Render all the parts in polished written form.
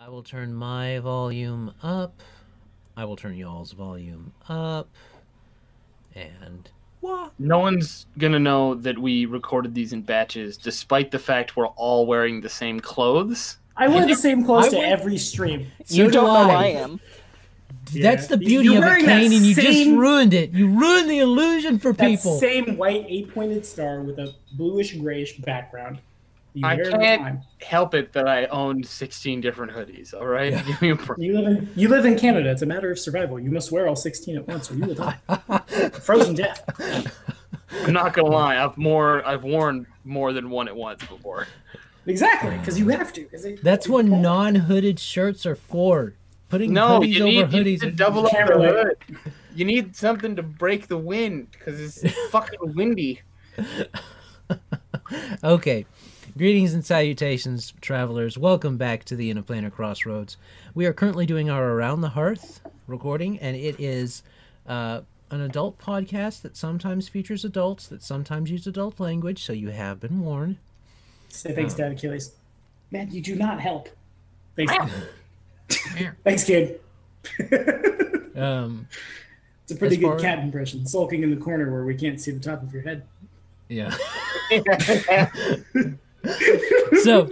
I will turn my volume up. I will turn y'all's volume up. And what? No one's gonna know that we recorded these in batches, despite the fact we're all wearing the same clothes. I wear the same clothes to every stream. You don't know I am. That's the beauty of it, Kane, and you just ruined it. You ruined the illusion for people. That same white 8-pointed star with a bluish-grayish background. I can't help it that I own 16 different hoodies, all right? Yeah. You live in Canada. It's a matter of survival. You must wear all 16 at once or you will die. Frozen death. I'm not going to lie. I've worn more than one at once before. Exactly, because you have to. That's what non-hooded shirts are for. Putting hoodies over hoodies. You need to double up the hood. You need something to break the wind because it's fucking windy. Okay. Greetings and salutations, travelers. Welcome back to the Planar Crossroads. We are currently doing our Around the Hearth recording, and it is an adult podcast that sometimes features adults, that sometimes use adult language, so you have been warned. Say thanks, Dad Achilles. Man, you do not help. Thanks. Thanks, kid. It's a pretty good cat impression, sulking in the corner where we can't see the top of your head. Yeah. So,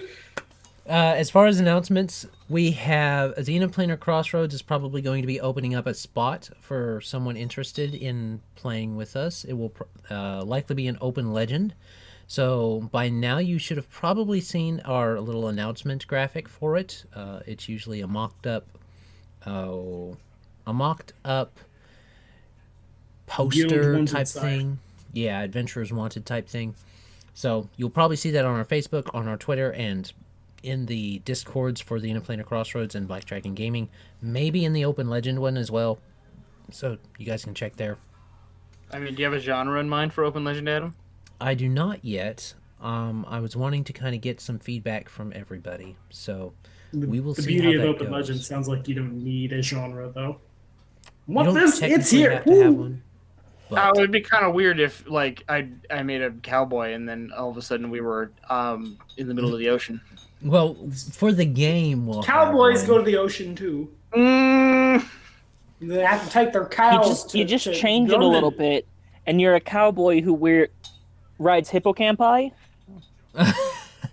as far as announcements, we have Planar Crossroads is probably going to be opening up a spot for someone interested in playing with us. It will likely be an open legend. So by now you should have probably seen our little announcement graphic for it. It's usually a mocked up poster type thing. Yeah, Adventurers Wanted type thing. So you'll probably see that on our Facebook, on our Twitter, and in the Discords for the Planar Crossroads and Black Dragon Gaming. Maybe in the Open Legend one as well. So you guys can check there. I mean, do you have a genre in mind for Open Legend, Adam? I do not yet. I was wanting to kind of get some feedback from everybody. So we will see. The beauty of Open Legend sounds like you don't need a genre, though. It's here. Have to have one. It would be kind of weird if, like, I made a cowboy and then all of a sudden we were in the middle of the ocean. Well, for the game, cowboys go to the ocean too. They have to take their cows. You just change it a little bit, and you're a cowboy who rides hippocampi.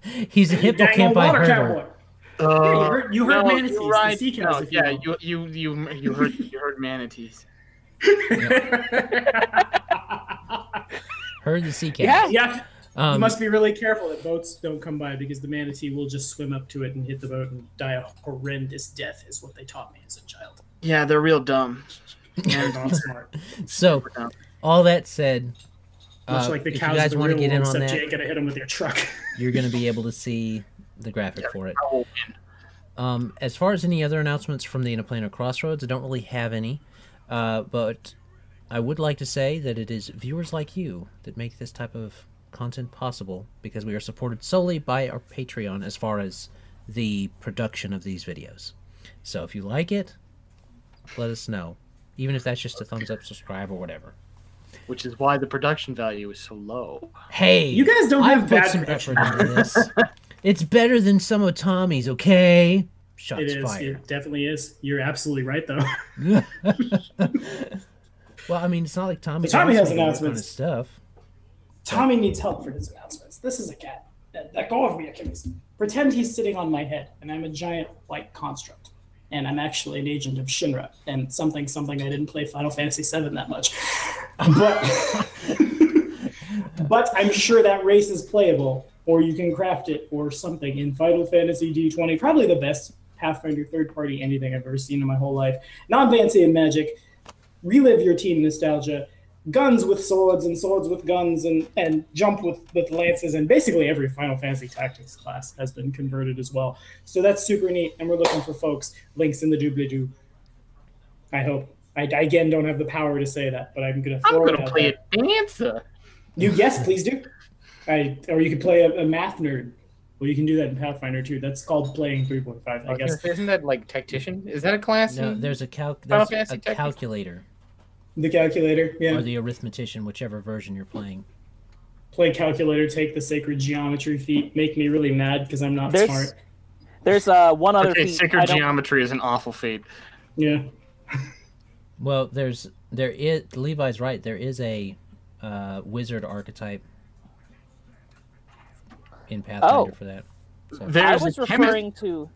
He's a hippocampi herder. You heard manatees. Right. The sea cows, you heard manatees. Heard the sea cows. Yeah. You must be really careful that boats don't come by because the manatee will just swim up to it and hit the boat and die a horrendous death, is what they taught me as a child. Yeah, they're real dumb. And not smart. So, all that said, much like the if cows you guys want to get in on that, you ain't gonna hit them with your truck. You're going to be able to see the graphic for it. As far as any other announcements from the Planar Crossroads, I don't really have any. But I would like to say that it is viewers like you that make this type of content possible, because we are supported solely by our Patreon as far as the production of these videos. So if you like it, let us know. Even if that's just a thumbs up, subscribe, or whatever. Which is why the production value is so low. Hey, you guys don't have put some effort into this. It's better than some of Tommy's, okay? Shots fired. It definitely is. You're absolutely right, though. Well, I mean, it's not like Tommy has announcements. Stuff. Tommy needs help for his announcements. This is a cat. Let go of me, Achilles. Pretend he's sitting on my head, and I'm a giant white construct. And I'm actually an agent of Shinra, and something I didn't play Final Fantasy VII that much. But I'm sure that race is playable, or you can craft it or something in Final Fantasy D20. Probably the best Pathfinder third-party anything I've ever seen in my whole life. Non-fancy and magic. Relive your teen nostalgia. Guns with swords and swords with guns and jump with lances, and basically every Final Fantasy Tactics class has been converted as well. So that's super neat, and we're looking for folks. Links in the doobly-doo. I hope. I, again, don't have the power to say that, but I'm going to throw it out there. I'm going to play a dancer. Yes, please do. Or you could play a math nerd. Well, you can do that in Pathfinder too. That's called playing 3.5, I guess. Isn't that like tactician? Is that a class? No, there's a calculator. The calculator, yeah. Or the arithmetician, whichever version you're playing. Play calculator, take the sacred geometry feat, make me really mad because I'm not smart. There's one other Okay, feat. sacred geometry is an awful feat. Yeah. Well, there is Levi's right. There is a wizard archetype in Pathfinder for that. So. I was referring to.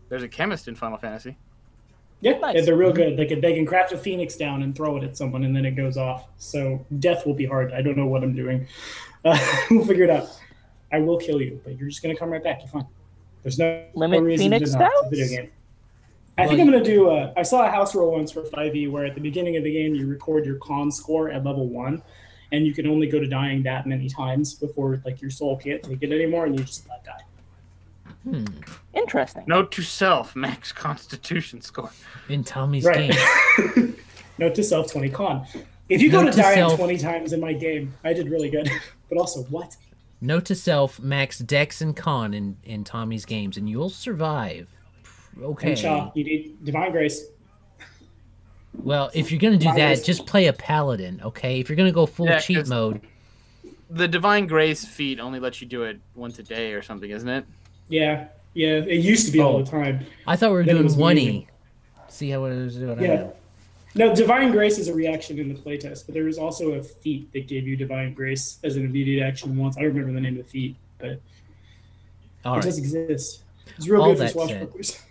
There's a chemist in Final Fantasy. Yeah, Nice. yeah, they're real good. They can craft a phoenix down and throw it at someone, and then it goes off. So death will be hard. I don't know what I'm doing. We'll figure it out. I will kill you, but you're just gonna come right back. You're fine. There's no reason Phoenix to not. It's a Downs? video game. I think I'm gonna do. I saw a house roll once for 5e where at the beginning of the game you record your con score at level 1, and you can only go to dying that many times before like your soul can't take it anymore, and you just let die. Interesting. Note to self: max Constitution score. In Tommy's Right. game. Note to self 20 con. If you go Note to to die self- 20 times in my game, I did really good. But also, what? Note to self: max Dex and Con in Tommy's games, and you'll survive. Okay. And Shaw, you need Divine Grace. Well, if you're gonna do Divine that, Grace. just play a paladin, okay? If you're gonna go full Yeah, cheat 'cause- mode, The Divine Grace feat only lets you do it once a day or something, isn't it? Yeah, it used to be all the time. I thought we were Then it doing was 1E. amazing. See how it was doing? Yeah. No, Divine Grace is a reaction in the playtest, but there was also a feat that gave you Divine Grace as an immediate action once. I don't remember the name of the feat, but All it right. does exist. It's real All good for that swashbucklers.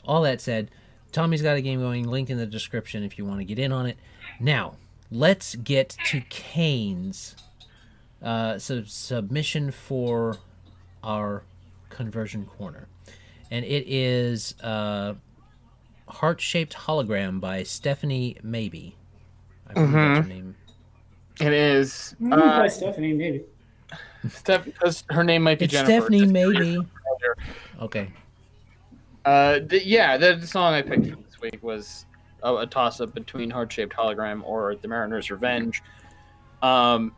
All that said, Tommy's got a game going. Link in the description if you want to get in on it. Now, let's get to Kane's submission for our conversion corner, and it is Heart-Shaped Hologram by Stephanie Mabey. I believe that's her name. It is. By Stephanie, maybe. Because her name might be It's Jennifer. Stephanie Mabey. Okay. The song I picked for this week was a toss-up between Heart-Shaped Hologram or The Mariner's Revenge. And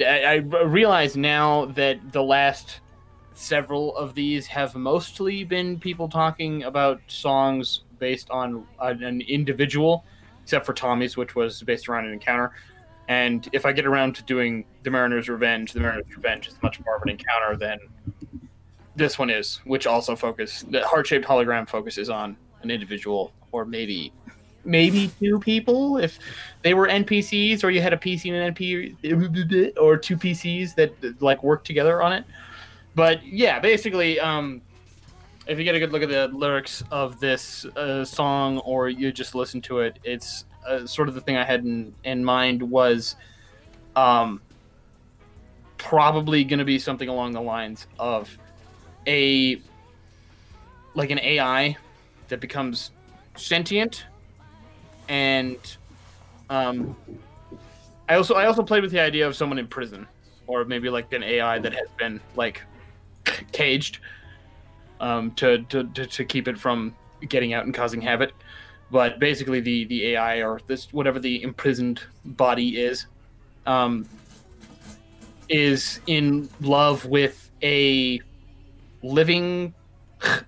I realize now that the last several of these have mostly been people talking about songs based on an individual, except for Tommy's, which was based around an encounter. And if I get around to doing The Mariner's Revenge is much more of an encounter than this one is, which also the Heart-Shaped Hologram focuses on an individual, or maybe two people if they were NPCs, or you had a PC and an NP, or two PCs that like work together on it. But yeah, basically, if you get a good look at the lyrics of this song, or you just listen to it, it's sort of the thing I had in mind was probably going to be something along the lines of an AI that becomes sentient, and I also played with the idea of someone in prison, or maybe like an AI that has been like caged to keep it from getting out and causing havoc. But basically, the AI, or this whatever the imprisoned body is in love with a living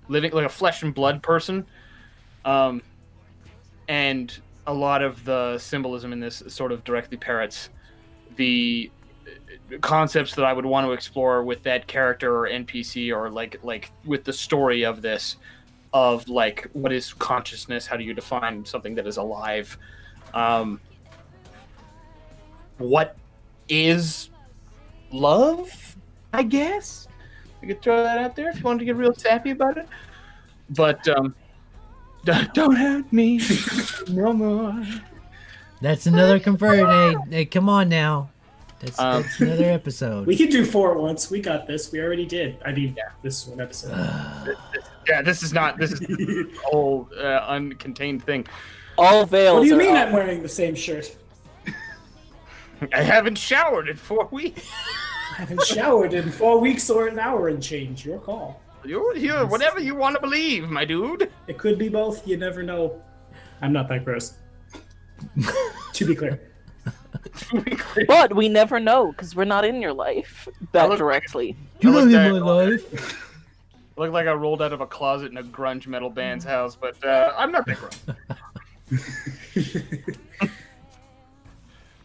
like a flesh and blood person, and a lot of the symbolism in this sort of directly parrots the concepts that I would want to explore with that character or NPC, or like with the story of this, of like, what is consciousness? How do you define something that is alive? What is love? I guess I could throw that out there if you wanted to get real sappy about it. But don't hurt me no more. That's another conversion. Hey, come on now. That's another episode. We could do 4 at once. We got this. We already did. I mean, this is one episode. This is a whole uncontained thing. All veils. What do you are mean up. I'm wearing the same shirt? I haven't showered in 4 weeks. I haven't showered in 4 weeks or an hour and change. Your call. You're whatever you want to believe, my dude. It could be both. You never know. I'm not that gross. To be clear. But we never know because we're not in your life that directly. You look live there- in my life. Looked like I rolled out of a closet in a grunge metal band's house, but I'm not that gross.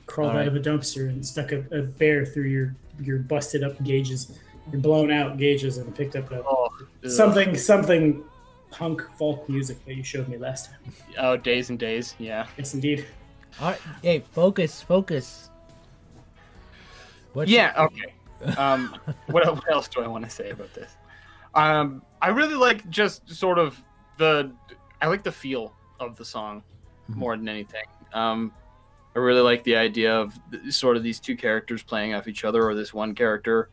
Crawled out of a dumpster and stuck a bear through your busted up gauges, your blown out gauges, and picked up a Oh, something punk folk music that you showed me last time. Oh, Days and Days, yeah. Yes, indeed. All right, hey, focus. Okay. What else do I want to say about this? I really like just sort of I like the feel of the song more than anything. I really like the idea of sort of these two characters playing off each other, or this one character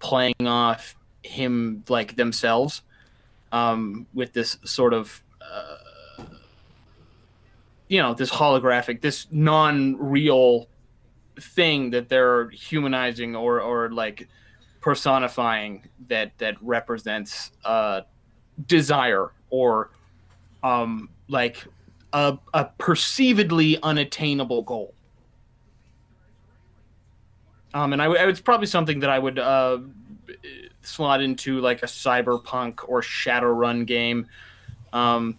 playing off him like themselves, with this sort of this holographic, this non-real thing that they're humanizing or like personifying that represents desire or like a perceivedly unattainable goal. And it's probably something that I would slot into like a cyberpunk or Shadowrun game. One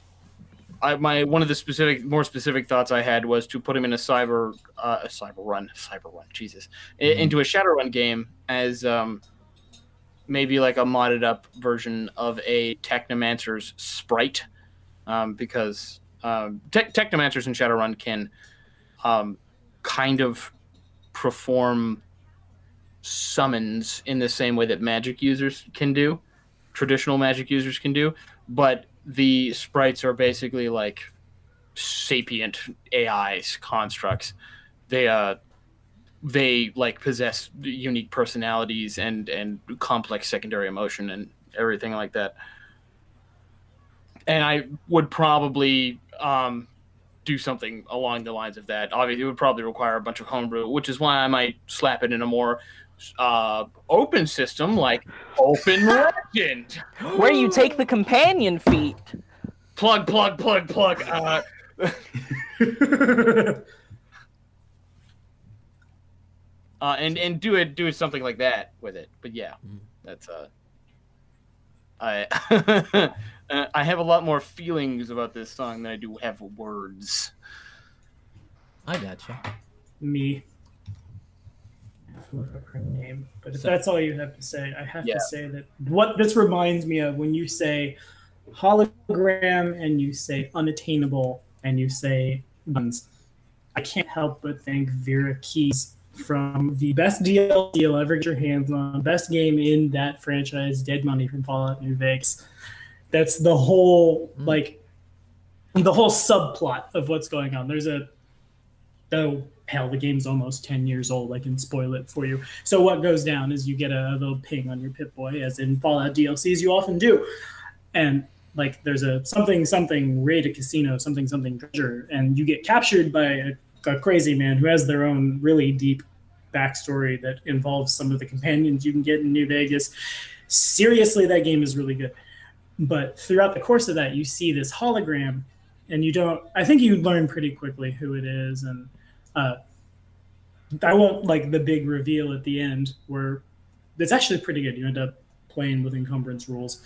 of the more specific thoughts I had was to put him in a Cyberrun, Jesus, into a Shadowrun game as maybe like a modded up version of a Technomancer's sprite, because Technomancers in Shadowrun can kind of perform summons in the same way that magic users can do, traditional magic users can do, but the sprites are basically like sapient AIs constructs. They like possess unique personalities and complex secondary emotion and everything like that. And I would probably do something along the lines of that. Obviously, it would probably require a bunch of homebrew, which is why I might slap it in a more open system like Open Legend, where you take the companion feat. Plug. And do it something like that with it. But yeah, that's I I have a lot more feelings about this song than I do have words. I gotcha. Me. I have to look up her name. But if that's all you have to say, I have to say that what this reminds me of when you say hologram and you say unattainable and you say guns, I can't help but think Vera Keys from the best DLC you'll ever get your hands on, best game in that franchise, Dead Money from Fallout New Vegas. That's the whole the whole subplot of what's going on. There's the game's almost 10 years old. I can spoil it for you. So what goes down is you get a little ping on your Pip-Boy, as in Fallout DLCs you often do. And like there's a something raid a casino, something treasure, and you get captured by a crazy man who has their own really deep backstory that involves some of the companions you can get in New Vegas. Seriously, that game is really good. But throughout the course of that, you see this hologram, and I think you learn pretty quickly who it is. And I won't like the big reveal at the end where it's actually pretty good. You end up playing with encumbrance rules,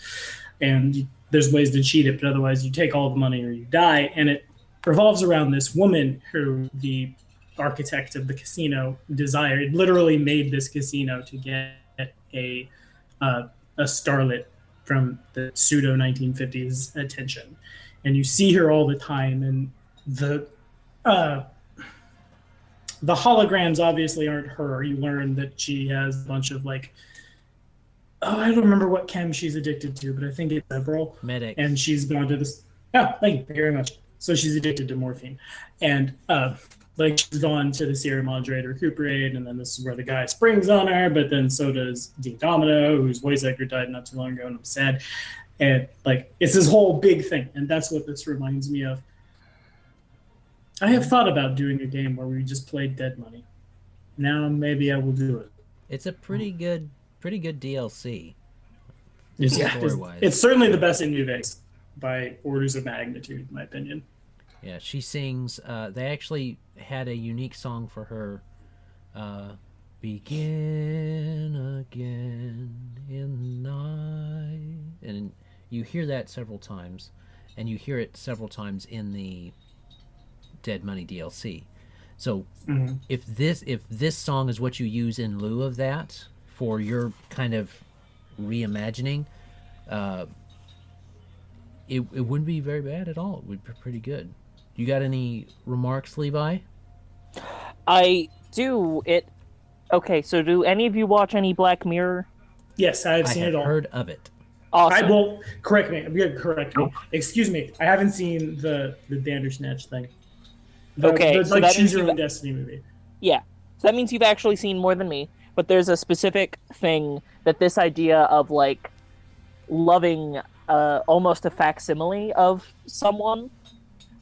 and there's ways to cheat it, but otherwise you take all the money or you die. And it revolves around this woman who the architect of the casino desired, literally made this casino to get a starlet from the pseudo 1950s attention. And you see her all the time, and the holograms obviously aren't her. You learn that she has a bunch of I don't remember what chem she's addicted to, but I think it's several. Medic. And she's gone to this. Oh, thank you very much. So she's addicted to morphine. And she's gone to the Sierra Madre to recuperate, and then this is where the guy springs on her, but then so does Dean Domino, whose voice actor died not too long ago, and I'm sad. And it's this whole big thing, and that's what this reminds me of. I have thought about doing a game where we just played Dead Money. Now maybe I will do it. It's a pretty good DLC. It's certainly the best in New Vegas by orders of magnitude, in my opinion. Yeah, she sings. They actually had a unique song for her. Begin again in the night. And you hear that several times. And you hear it several times in the Dead Money DLC. So if this song is what you use in lieu of that for your kind of reimagining, it wouldn't be very bad at all. It would be pretty good. You got any remarks, Levi? I do. Okay, so do any of you watch any Black Mirror? Yes, I've seen I it all. have heard of it. Awesome. I will correct me. Correct me. Excuse me. I haven't seen the Bandersnatch thing. Okay, so like that Choose means Your you've- Own Destiny movie. Yeah. So that means you've actually seen more than me. But there's a specific thing that this idea of like loving almost a facsimile of someone,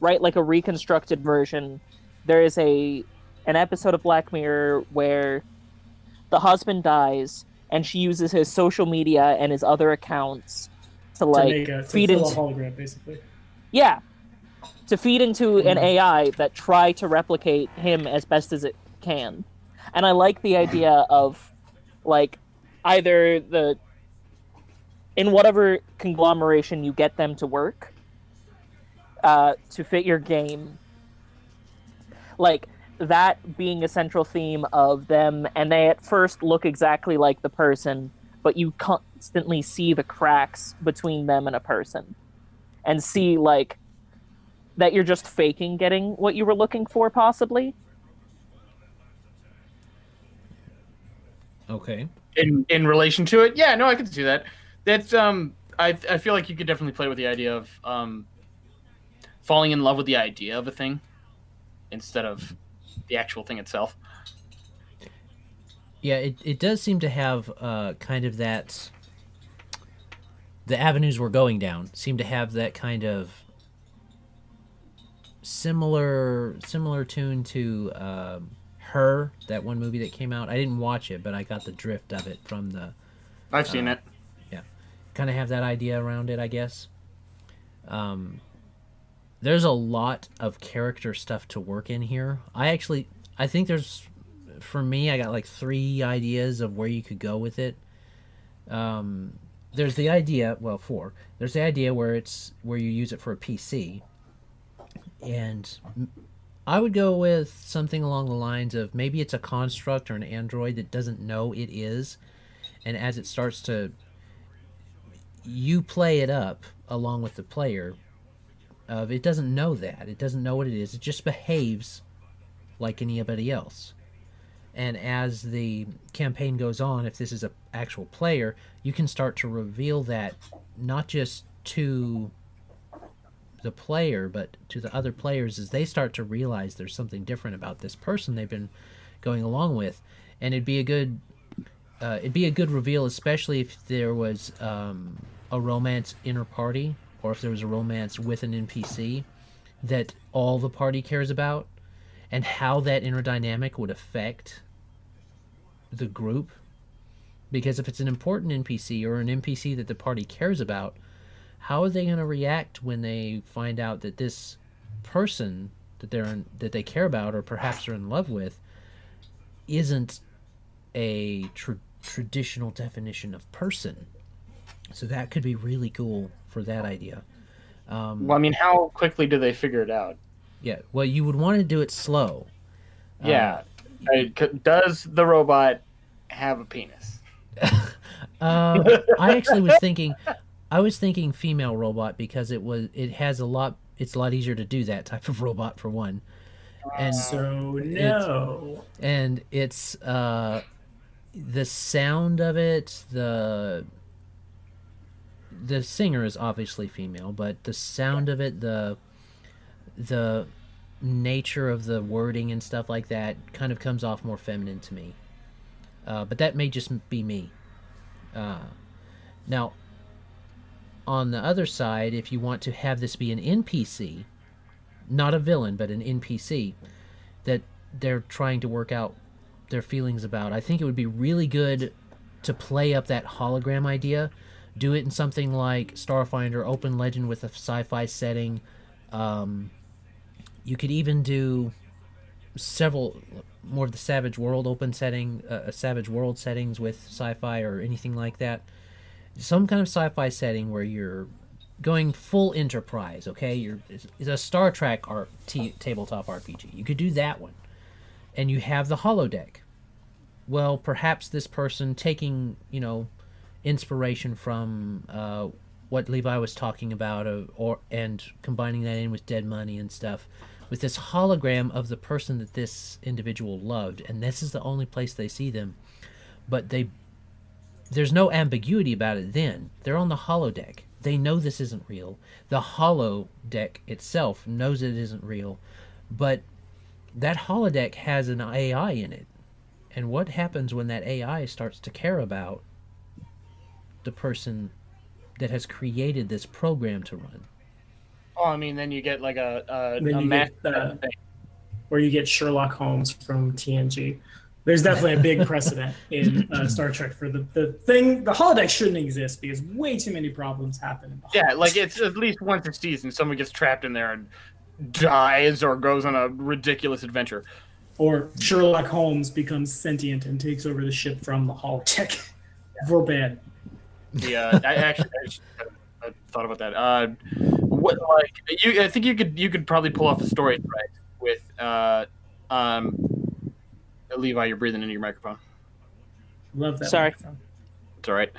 right? Like a reconstructed version. There is an episode of Black Mirror where the husband dies and she uses his social media and his other accounts to feed fill into a hologram, basically. Yeah. To feed into an AI that try to replicate him as best as it can. And I like the idea of like either in whatever conglomeration you get them to work to fit your game, like that being a central theme of them, and they at first look exactly like the person, but you constantly see the cracks between them and a person, and see like that you're just faking getting what you were looking for, possibly. Okay. In relation to it, yeah, no, I could see that. That's I feel like you could definitely play with the idea of falling in love with the idea of a thing instead of the actual thing itself. Yeah, it does seem to have kind of that. The avenues we're going down seem to have that kind of similar tune to Her, that one movie that came out. I didn't watch it, but I got the drift of it from the. I've seen it. Yeah, kind of have that idea around it, I guess. There's a lot of character stuff to work in here. I think for me, I got like 3 ideas of where you could go with it. There's the idea, well, 4. There's the idea where you use it for a PC, and I would go with something along the lines of maybe it's a construct or an android that doesn't know it is, and as it starts to, you play it up along with the player. It doesn't know that. It doesn't know what it is. It just behaves like anybody else. And as the campaign goes on, if this is an actual player, you can start to reveal that not just to the player, but to the other players as they start to realize there's something different about this person they've been going along with. And it'd be a good reveal, especially if there was a romance inter-party, or if there was a romance with an NPC that all the party cares about, and how that inner dynamic would affect the group. Because if it's an important NPC or an NPC that the party cares about, how are they going to react when they find out that this person that they care about or perhaps are in love with isn't a traditional definition of person? So that could be really cool for that idea. Well, I mean, how quickly do they figure it out? Yeah, well, you would want to do it slow. Yeah. Does the robot have a penis? I actually was thinking female robot, because it's a lot easier to do that type of robot, for one. And so no. It's the sound of it, the singer is obviously female, but the sound of it, the nature of the wording and stuff like that kind of comes off more feminine to me. But that may just be me. Now, on the other side, if you want to have this be an NPC, not a villain, but an NPC that they're trying to work out their feelings about, I think it would be really good to play up that hologram idea. Do it in something like Starfinder, Open Legend with a sci-fi setting. You could even do several more of the Savage World open setting, Savage World settings with sci-fi or anything like that. Some kind of sci-fi setting where you're going full Enterprise, okay? It's a Star Trek tabletop RPG. You could do that one. And you have the holodeck. Well, perhaps this person taking, inspiration from what Levi was talking about, and combining that in with Dead Money and stuff, with this hologram of the person that this individual loved, and this is the only place they see them. But there's no ambiguity about it then. They're on the holodeck. They know this isn't real. The holodeck itself knows it isn't real, but that holodeck has an AI in it. And what happens when that AI starts to care about the person that has created this program to run? Oh, I mean, then you get like a where you get Sherlock Holmes from TNG. There's definitely a big precedent in Star Trek for the holodeck shouldn't exist because way too many problems happen in the holodeck. Yeah, like it's at least once a season someone gets trapped in there and dies or goes on a ridiculous adventure. Or Sherlock Holmes becomes sentient and takes over the ship from the holodeck. For bad. Yeah, I thought about that. I think you could probably pull off a story thread with Levi, you're breathing into your microphone. Love that. Sorry. Microphone. It's all right.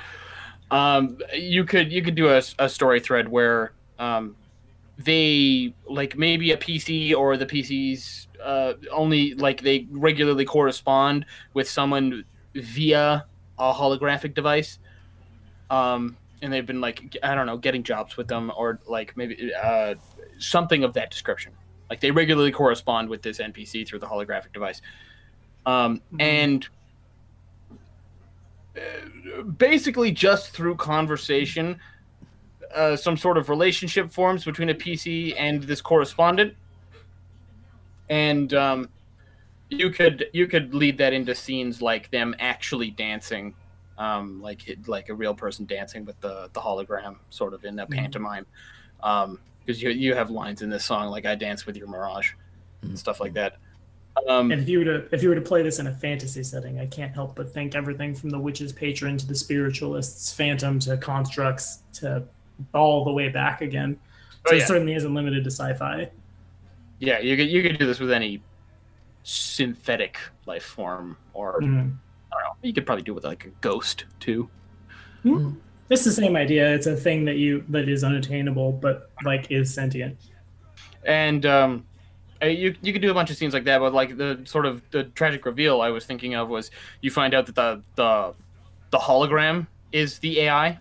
You could do a story thread where they, like, maybe a PC or the PCs only, like, they regularly correspond with someone via a holographic device, and they've been, like, I don't know, getting jobs with them, or like maybe something of that description. Like, they regularly correspond with this NPC through the holographic device. And basically just through conversation, some sort of relationship forms between a PC and this correspondent. And you could lead that into scenes like them actually dancing, like a real person dancing with the hologram, sort of in a pantomime. Because you have lines in this song like "I dance with your mirage" and stuff like that. And if you were to play this in a fantasy setting, I can't help but think everything from the witch's patron to the spiritualist's phantom to constructs to all the way back again. So it certainly isn't limited to sci-fi. Yeah, you could do this with any synthetic life form, or I don't know. You could probably do it with like a ghost too. It's the same idea. It's a thing that is unattainable, but like is sentient. And you could do a bunch of scenes like that, but like the sort of the tragic reveal I was thinking of was you find out that the hologram is the AI.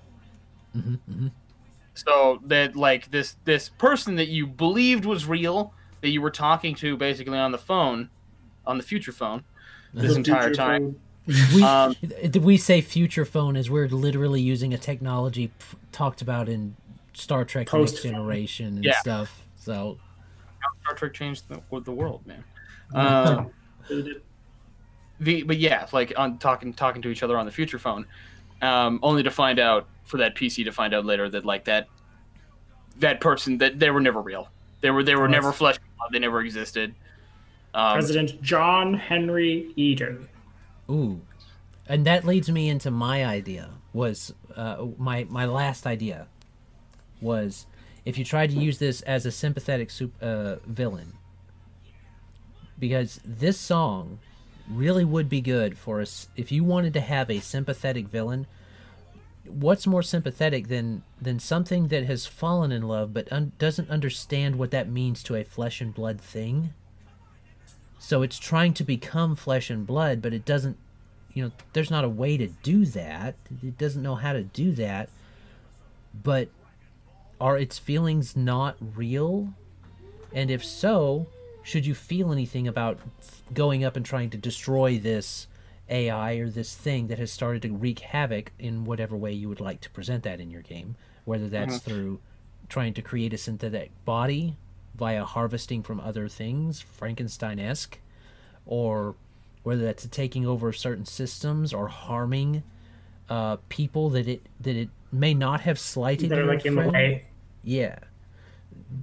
So that, like, this person that you believed was real, that you were talking to basically on the phone, on the future phone, this entire time. Did we say future phone as we're literally using a technology talked about in Star Trek Next Generation and stuff? So Star Trek changed the world, man. But yeah, like on talking to each other on the future phone, only to find out, for that PC to find out later that, like, that person, that they were never real. They were never flesh and blood. They never existed. President John Henry Eden. Ooh, and that leads me into my idea. Was my last idea was, if you tried to use this as a sympathetic villain, because this song really would be good for us if you wanted to have a sympathetic villain. What's more sympathetic than something that has fallen in love but doesn't understand what that means to a flesh and blood thing? So it's trying to become flesh and blood, but it doesn't, there's not a way to do that. It doesn't know how to do that. But are its feelings not real? And if so, should you feel anything about going up and trying to destroy this AI or this thing that has started to wreak havoc in whatever way you would like to present that in your game, whether that's through trying to create a synthetic body via harvesting from other things, Frankenstein-esque, or whether that's taking over certain systems or harming people that it may not have slighted. They're like in the way. Yeah,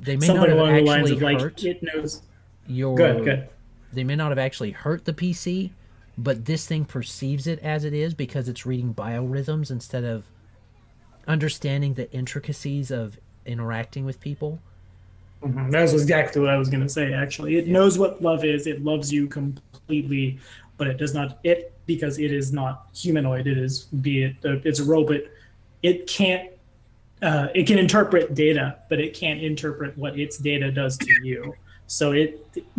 they may something not have along the lines actually of like hurt it knows. your. Good. They may not have actually hurt the PC, but this thing perceives it as it is because it's reading biorhythms instead of understanding the intricacies of interacting with people. That's exactly what I was going to say, actually. It knows what love is. It loves you completely but it does not, because it is not humanoid, it's a robot, it can't, it can interpret data, but it can't interpret what its data does to you. So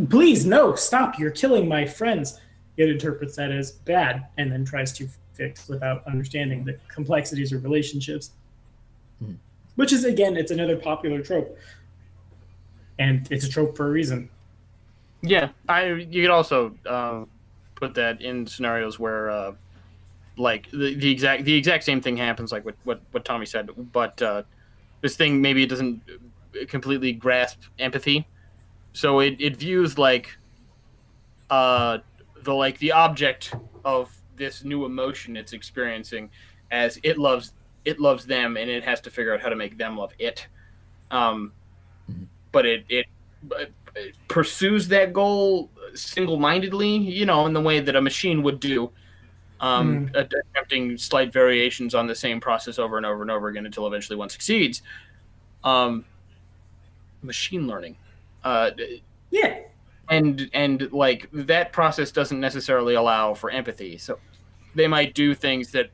please, no, stop, you're killing my friends. It interprets that as bad and then tries to fix without understanding the complexities of relationships. Which is, again, it's another popular trope. And it's a trope for a reason. Yeah, you could also put that in scenarios where, like, the exact same thing happens, like what Tommy said, but this thing, maybe it doesn't completely grasp empathy. So it views, like, the object of this new emotion it's experiencing as it loves them, and it has to figure out how to make them love it. But it pursues that goal single-mindedly, in the way that a machine would do, attempting slight variations on the same process over and over and over again until eventually one succeeds. Machine learning. Yeah. And like, that process doesn't necessarily allow for empathy. So they might do things that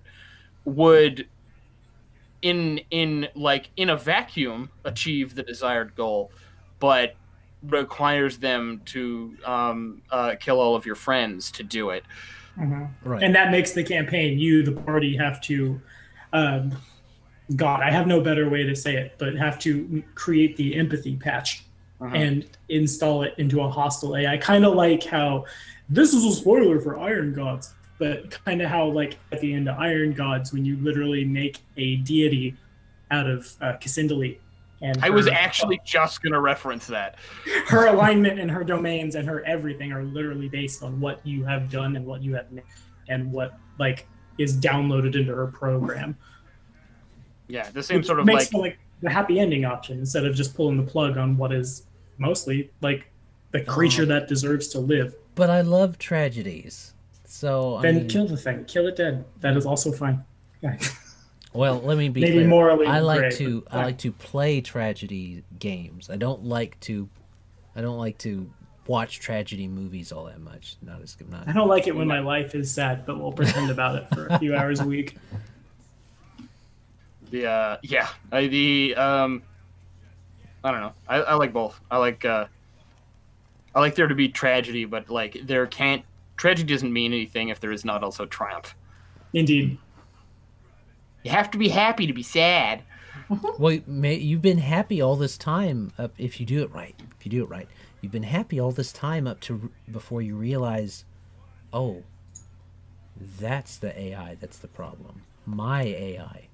would in a vacuum achieve the desired goal, but requires them to kill all of your friends to do it. Right. And that makes the campaign, you, the party, have to, God, I have no better way to say it, but have to create the empathy patch and install it into a hostile AI. Kind of like how, this is a spoiler for Iron Gods, but kind of how, like, at the end of Iron Gods, when you literally make a deity out of Cassandra. And I was actually just going to reference that. Her alignment and her domains and her everything are literally based on what you have done and what you have made and what, like, is downloaded into her program. Yeah, the same sort of, makes for, like, the happy ending option instead of just pulling the plug on what is mostly, like, the creature that deserves to live. But I love tragedies. So then kill the thing. Kill it dead. That is also fine. Yeah. Well, let me be Maybe clear. morally I like great, to play tragedy games. I don't like to watch tragedy movies all that much. I don't like it when my life is sad, but we'll pretend about it for a few hours a week. I don't know. I like both. I like there to be tragedy, but, like, tragedy doesn't mean anything if there is not also triumph. Indeed. You have to be happy to be sad. Well, you've been happy all this time if you do it right. You've been happy all this time up to before you realize, oh, that's the AI that's the problem. My AI.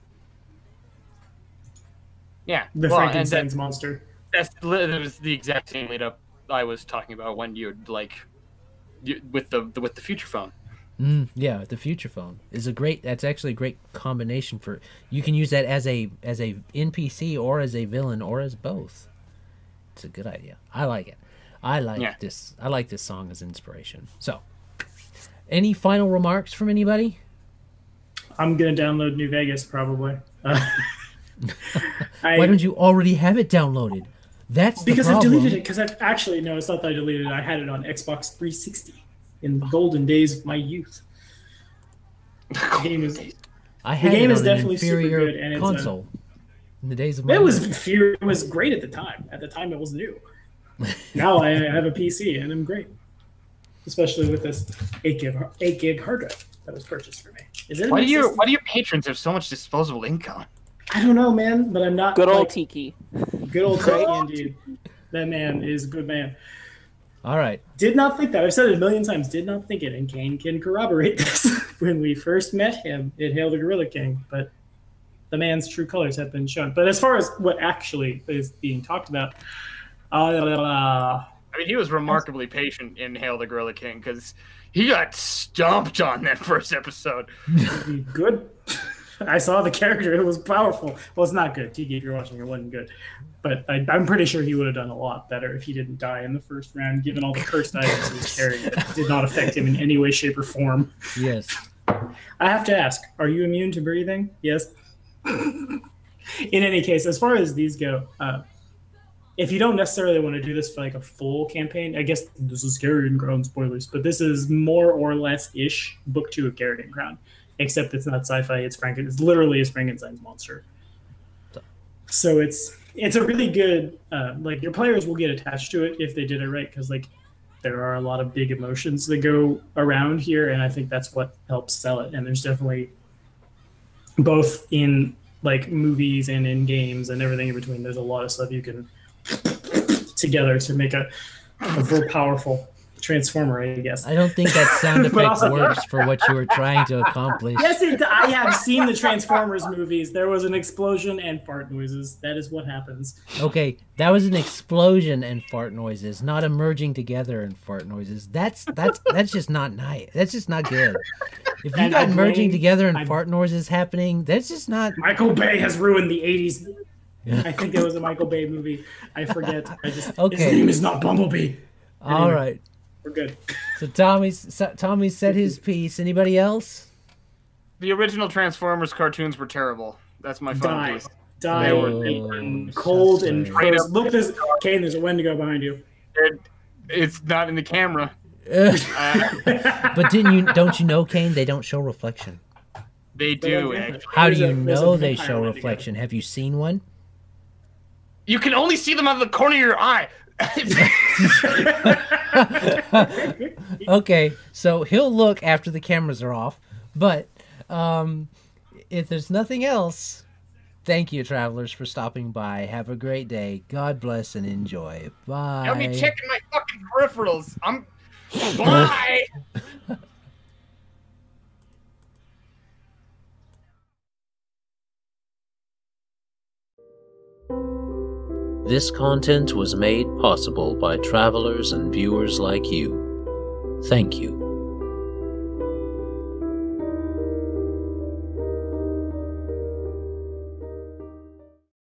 Yeah. The Frankenstein's monster. That was the exact same lead-up I was talking about when with the future phone. Yeah, the future phone is that's actually a great combination for, you can use that as a NPC or as a villain or as both. It's a good idea. I like it. I like this song as inspiration. So, any final remarks from anybody? I'm gonna download New Vegas probably. Why don't you already have it downloaded? That's because I've deleted it. Because it's not that I deleted it. I had it on Xbox 360 in the golden days of my youth. The game is definitely super good, and console. In the days of my it was great at the time. At the time, it was new. Now I have a PC and I'm great, especially with this 8 gig hard drive that was purchased for me. Why do your patrons have so much disposable income? I don't know, man, but I'm not. Good old Tiki. Good old Tiki, indeed. That man is a good man. All right. Did not think that. I've said it a million times. Did not think it, and Kane can corroborate this. When we first met him, it hailed the Gorilla King, but the man's true colors have been shown. But as far as what actually is being talked about, I mean, he was remarkably patient in Hail the Gorilla King because he got stomped on that first episode. Good. I saw the character. It was powerful. Well, it's not good. Tiki, if you're watching, it wasn't good. But I'm pretty sure he would have done a lot better if he didn't die in the first round, given all the cursed items he was carrying that did not affect him in any way, shape, or form. Yes. I have to ask, are you immune to breathing? Yes. In any case, as far as these go, if you don't necessarily want to do this for like a full campaign, I guess this is Carrion Crown spoilers, but this is more or less ish book 2 of Carrion Crown, except it's not sci-fi. It's It's literally is Frankenstein's monster. So it's a really good like your players will get attached to it if they did it right, because like there are a lot of big emotions that go around here, and I think that's what helps sell it. And there's definitely both in like movies and in games and everything in between. There's a lot of stuff you can together to make a very powerful transformer, I guess. I don't think that sound effect works for what you were trying to accomplish. Yes, I have seen the Transformers movies. There was an explosion and fart noises. That is what happens. Okay, that was an explosion and fart noises, not a merging together and fart noises. That's just not nice. That's just not good. If you got merging together and fart noises happening, that's just not. Michael Bay has ruined the 80s. I think there was a Michael Bay movie. I forget. Okay. His name is not Bumblebee. Anyway, all right. We're good. So Tommy said his piece. Anybody else? The original Transformers cartoons were terrible. That's my final piece. Die and cold and frozen. Look, Kane, there's a Wendigo behind you. It's not in the camera. But don't you know, Kane? They don't show reflection. They do, actually. How do you know they show reflection? Have you seen one? You can only see them out of the corner of your eye. Okay, so he'll look after the cameras are off. But if there's nothing else, thank you, travelers, for stopping by. Have a great day. God bless and enjoy. Bye. I'll be checking my fucking peripherals. Bye. This content was made possible by travelers and viewers like you. Thank you.